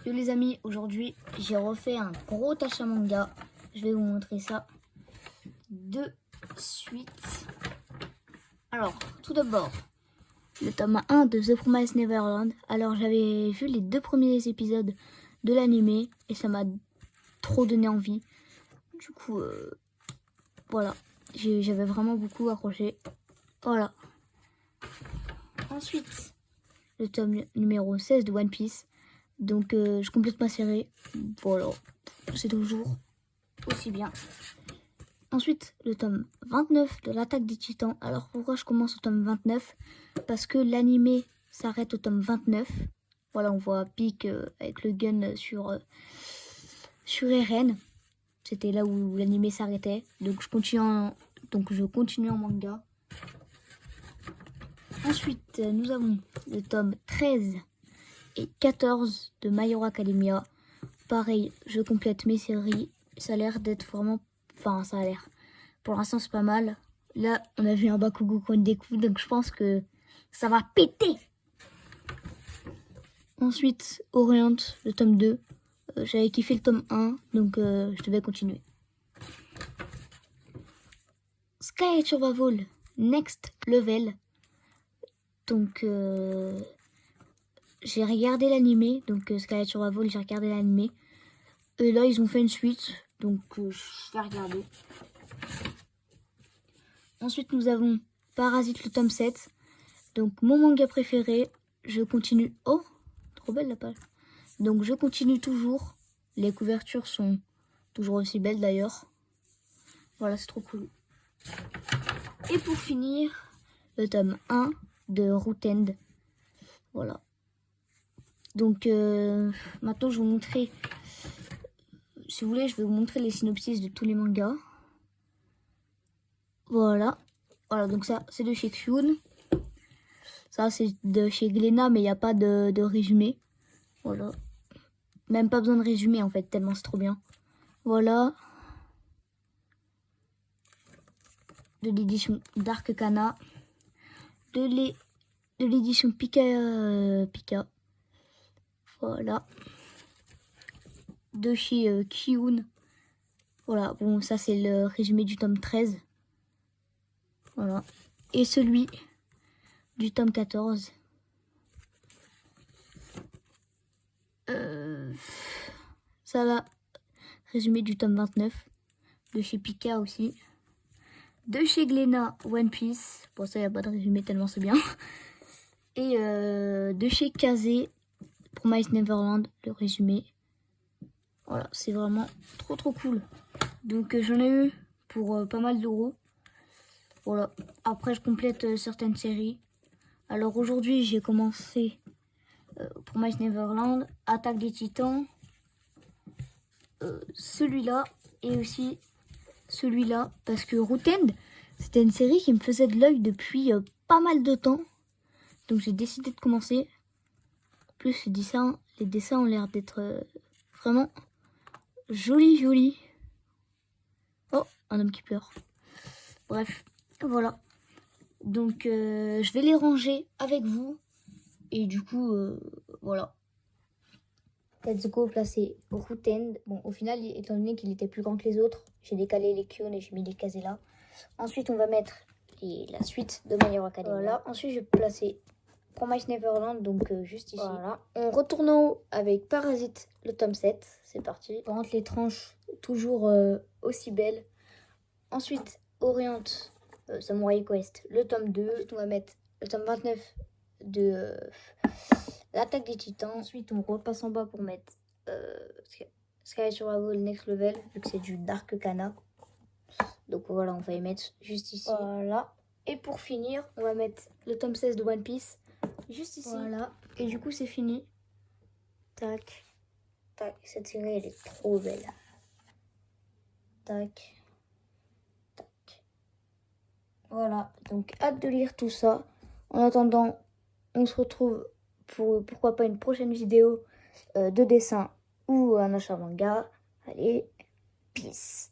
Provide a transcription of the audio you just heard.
Yo les amis, aujourd'hui j'ai refait un gros tâche à manga. Je vais vous montrer ça de suite. Alors, tout d'abord, le tome 1 de The Promised Neverland. Alors j'avais vu les 2 premiers épisodes de l'animé et ça m'a trop donné envie. Du coup, voilà, j'avais vraiment beaucoup accroché. Voilà. Ensuite, le tome numéro 16 de One Piece. Donc je complète ma série. Voilà, c'est toujours aussi bien. Ensuite, le tome 29 de l'Attaque des Titans. Alors pourquoi je commence au tome 29? Parce que l'animé s'arrête au tome 29. Voilà, on voit Pieck avec le gun sur Eren. C'était là où l'animé s'arrêtait. Donc je continue en manga. Ensuite, nous avons le tome 13 et 14 de My Hero Academia. Pareil, je complète mes séries. Ça a l'air d'être vraiment... Enfin, ça a l'air... Pour l'instant, c'est pas mal. Là, on a vu un Bakugo contre des coups, donc je pense que ça va péter. Ensuite, Orient, le tome 2. J'avais kiffé le tome 1, donc je devais continuer. Sky Survival, Next Level. Donc, j'ai regardé l'animé. Donc, Sky Survival, j'ai regardé l'animé. Et là, ils ont fait une suite. Donc, je vais regarder. Ensuite, nous avons Parasite, le tome 7. Donc, mon manga préféré. Je continue. Oh, trop belle la page. Donc, je continue toujours. Les couvertures sont toujours aussi belles d'ailleurs. Voilà, c'est trop cool. Et pour finir, le tome 1 de Root End. Voilà. Donc, maintenant, je vais vous montrer... Si vous voulez, je vais vous montrer les synopsis de tous les mangas. Voilà. Voilà, donc ça, c'est de chez Kyun. Ça, c'est de chez Glénat, mais il n'y a pas de résumé. Voilà. Même pas besoin de résumé, en fait, tellement c'est trop bien. Voilà. De l'édition Dark Kana. De l'édition Pika. Voilà. De chez Kyun. Voilà, bon, ça c'est le résumé du tome 13. Voilà. Et celui du tome 14. Ça va. Résumé du tome 29. De chez Pika aussi. De chez Glénat, One Piece. Pour ça, il n'y a pas de résumé tellement c'est bien. Et de chez Kazé, Promised Neverland, le résumé. Voilà, c'est vraiment trop cool. Donc j'en ai eu pour pas mal d'euros. Voilà. Après, je complète certaines séries. Alors aujourd'hui, j'ai commencé Promised Neverland, Attaque des Titans, celui-là et aussi celui-là. Parce que Root End, c'était une série qui me faisait de l'œil depuis pas mal de temps. Donc j'ai décidé de commencer. En plus, les dessins ont l'air d'être vraiment jolis. Oh, un homme qui pleure. Bref, voilà. Donc je vais les ranger avec vous. Et du coup, voilà. Let's go placer Root End. Bon, au final, étant donné qu'il était plus grand que les autres, j'ai décalé les Kyun et j'ai mis les casés là. Ensuite, on va mettre la suite de My Hero Academia. Voilà. Ensuite, je vais placer Promised Neverland, donc juste ici. Voilà. On retourne en haut avec Parasite, le tome 7. C'est parti. On rentre les tranches toujours aussi belles. Ensuite, Orient, Samurai Quest, le tome 2. Ensuite, on va mettre le tome 29 de l'Attaque des Titans. Ensuite, on repasse en bas pour mettre Sky Survival Next Level, vu que c'est du Dark Kana. Donc voilà, on va y mettre juste ici. Voilà. Et pour finir, on va mettre le tome 16 de One Piece, juste ici. Voilà. Et du coup, c'est fini. Tac. Tac. Cette série, elle est trop belle. Tac. Tac. Voilà. Donc, hâte de lire tout ça. En attendant, on se retrouve pour pourquoi pas une prochaine vidéo de dessin ou un achat manga. Allez, peace.